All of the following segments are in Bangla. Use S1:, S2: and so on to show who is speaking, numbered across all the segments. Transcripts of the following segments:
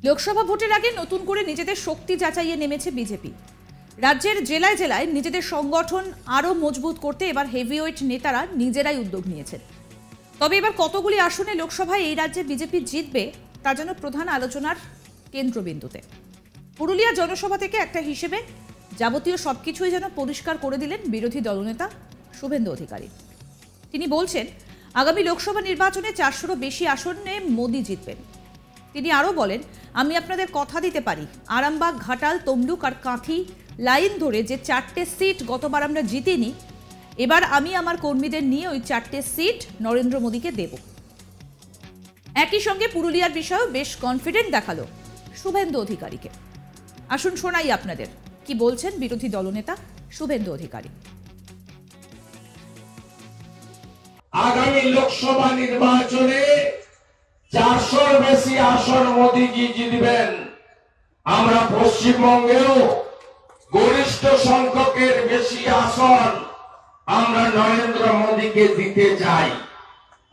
S1: লোকসভা ভোটের আগে নতুন করে নিজেদের শক্তি যাচাইয়ে নেমেছে বিজেপি। রাজ্যের জেলায় জেলায় নিজেদের সংগঠন আরও মজবুত করতে এবার হেভিওয়েট নেতারা নিজেরাই উদ্যোগ নিয়েছেন। তবে এবার কতগুলি আসনে লোকসভায় এই রাজ্যে বিজেপি জিতবে তা যেন প্রধান আলোচনার কেন্দ্রবিন্দুতে। পুরুলিয়া জনসভা থেকে একটা হিসেবে যাবতীয় সবকিছুই যেন পরিষ্কার করে দিলেন বিরোধী দলনেতা শুভেন্দু অধিকারী। তিনি বলছেন, আগামী লোকসভা নির্বাচনে 400-রও বেশি আসনে মোদি জিতবেন। তিনি আরও বলেন, আমি আপনাদের কথা দিতে পারি, আরামবাগ, ঘাটাল, তমলুক আর কাঁথি লাইন ধরে যে 4টে সিট গতবার আমরা জিতিনি, এবার আমি আমার কর্মীদের নিয়ে ওই 4টে সিট নরেন্দ্র মোদীকে দেব। একই সঙ্গে পুরুলিয়ার বিষয়েও বেশ কনফিডেন্ট দেখালো শুভেন্দু অধিকারীকে। আসুন শোনাই আপনাদের কি বলছেন বিরোধী দলনেতা শুভেন্দু অধিকারী।
S2: আগামী লোকসভা নির্বাচনে 400-র বেশি আসন মোদীজি জিতবেন। আমরা পশ্চিমবঙ্গেও গরিষ্ঠ সংখ্যকের বেশি আসন আমরা নরেন্দ্র মোদীকে দিতে চাই।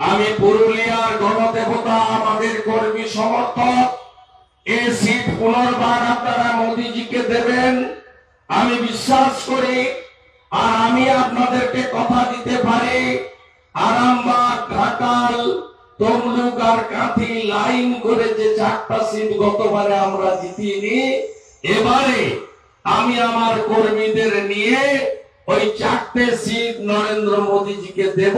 S2: আমি পুরুলিয়ার গণদেবতা, আমাদের কর্মী সমর্থক, এই সিট পুনর্বার আপনারা মোদীজিকে দেবেন আমি বিশ্বাস করি। আর আমি আপনাদেরকে কথা দিতে পারি, আরামবাগ, ঘাটাল, তমলুক আর কাঁথি লাইন করে যে 4টা সিট গতবারে আমরা জিতিনি, এবারে আমি আমার কর্মীদের নিয়ে ওই 4টে সিট নরেন্দ্র মোদীজিকে দেব।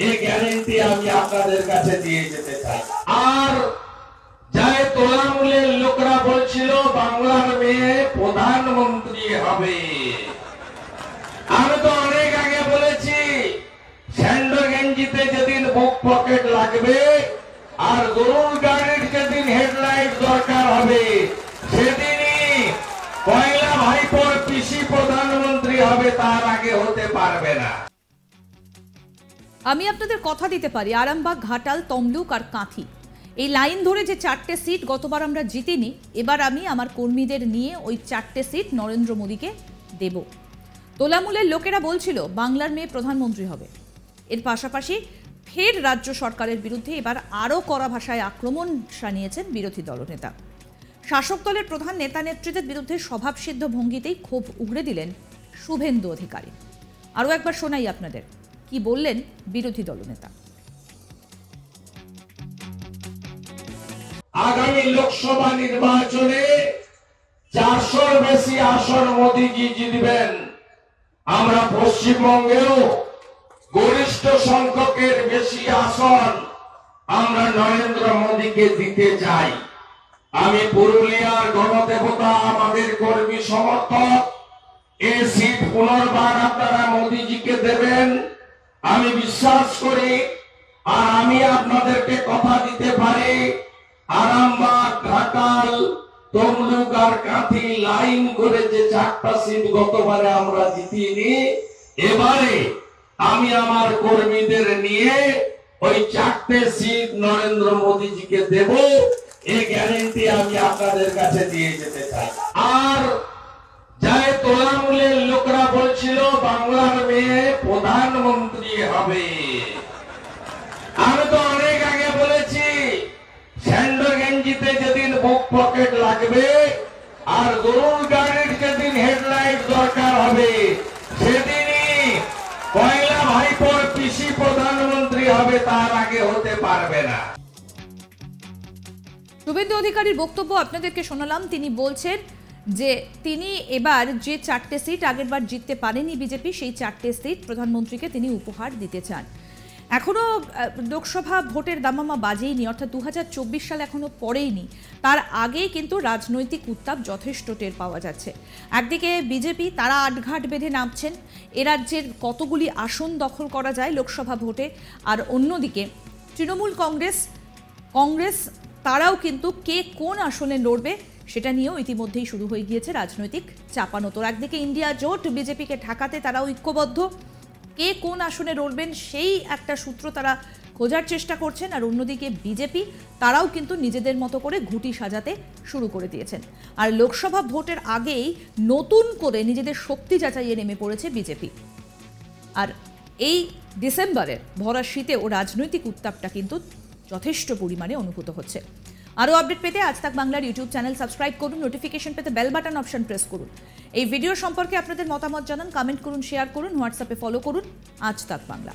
S2: এই গ্যারেন্টি আমি আপনাদের কাছে দিয়ে যেতে চাই। আর যাই তোলামূলের লোকরা বলছিল বাংলার মেয়ে প্রধানমন্ত্রী হবে, আমি তো অনেক আগে বলেছি, স্যান্ডো গেঞ্জিতে যেদিন বুক পকেট লাগবে আর গরুর গাড়ির যেদিন হেডলাইট দরকার হবে, সেদিনই পয়লা ভাইপোর পিসি প্রধানমন্ত্রী হবে, তার আগে হতে পারবে না।
S1: আমি আপনাদের কথা দিতে পারি, আরামবাগ, ঘাটাল, তমলুক আর কাঁথি এই লাইন ধরে যে 4টে সিট গতবার আমরা জিতিনি, এবার আমি আমার কর্মীদের নিয়ে ওই 4টে সিট নরেন্দ্র মোদীকে দেব। তোলামূলের লোকেরা বলছিল বাংলার মেয়ে প্রধানমন্ত্রী হবে। এর পাশাপাশি ফের রাজ্য সরকারের বিরুদ্ধে এবার আরও কড়া ভাষায় আক্রমণ শানিয়েছেন বিরোধী দলনেতা। শাসক দলের প্রধান নেতা নেত্রীদের বিরুদ্ধে স্বভাবসিদ্ধ ভঙ্গিতেই ক্ষোভ উগড়ে দিলেন শুভেন্দু অধিকারী। আরও একবার শোনাই আপনাদের কি বললেন বিরোধী দলনেতা।
S2: আগামী লোকসভা নির্বাচনে 400-র বেশি আসন মোদীজি জিতবেন। আমরা পশ্চিমবঙ্গেও গরিষ্ঠ সংখ্যকের বেশি আসন আমরা নরেন্দ্র মোদীকে দিতে চাই। আমি পুরুলিয়ার গণদেবতা, আমাদের কর্মী সমর্থক, এই সিট পুনর্বার আপনারা মোদীজিকে দেবেন আমি বিশ্বাস করি। আর আমি আপনাদেরকে কথা দিতে পারি, আরামবাগ, ঘাটাল, তমলুক আর কাঁথি লাইন করে যে 4টা সিট গতবারে আমরা জিতিনি, এবারে আমি আমার কর্মীদের নিয়ে ওই 4টে সিট নরেন্দ্র মোদীজিকে দেব। এই গ্যারেন্টি আমি আপনাদের কাছে দিয়ে যেতে চাই। আর যাই তোলামূলের লোকরা বলছিল বাংলার মেয়ে প্রধানমন্ত্রী হবে, আমি তো অনেক আগে বলেছি, স্যান্ডো গেঞ্জিতে যেদিন বুক পকেট লাগবে আর গরুর গাড়ির যেদিন হেডলাইট দরকার হবে, সেদিনই পয়লা ভাইপোর পিসি প্রধানমন্ত্রী হবে, তার আগে হতে পারবে না।
S1: শুভেন্দু অধিকারীর বক্তব্য আপনাদেরকে শোনালাম। তিনি বলছেন যে তিনি এবার যে 4টে সিট আগেরবার জিততে পারেনি বিজেপি, সেই 4টে সিট প্রধানমন্ত্রীকে তিনি উপহার দিতে চান। এখনো লোকসভা ভোটের দামামা বাজেইনি, অর্থাৎ 2024 সাল এখনো পড়েইনি। তার আগেই কিন্তু রাজনৈতিক উত্তাপ যথেষ্ট টের পাওয়া যাচ্ছে। একদিকে বিজেপি তারা আটঘাট বেঁধে নামছেন এ রাজ্যের কতগুলি আসন দখল করা যায় লোকসভা ভোটে, আর অন্যদিকে তৃণমূল কংগ্রেস তারাও কিন্তু কে কোন আসনে লড়বে সেটা নিয়েও ইতিমধ্যেই শুরু হয়ে গিয়েছে রাজনৈতিক চাপানোতর। একদিকে ইন্ডিয়া জোট বিজেপিকে ঠেকাতে তারাও ঐক্যবদ্ধ, কে কোন আসনে লড়বেন সেই একটা সূত্র তারা খোঁজার চেষ্টা করছেন। আর অন্যদিকে বিজেপি তারাও কিন্তু নিজেদের মতো করে ঘুঁটি সাজাতে শুরু করে দিয়েছেন। আর লোকসভা ভোটের আগেই নতুন করে নিজেদের শক্তি যাচাইয়ে নেমে পড়েছে বিজেপি। আর এই ডিসেম্বরের ভরা শীতেও রাজনৈতিক উত্তাপটা কিন্তু যথেষ্ট পরিমাণে অনুভূত হচ্ছে। আরও আপডেট পেতে আজ তাক বাংলার ইউটিউব চ্যানেল সাবস্ক্রাইব করুন, নোটিফিকেশন পেতে বেল বাটন অপশন প্রেস করুন। এই ভিডিও সম্পর্কে আপনাদের মতামত জানান, কমেন্ট করুন, শেয়ার করুন, হোয়াটসঅ্যাপে ফলো করুন আজ তাক বাংলা।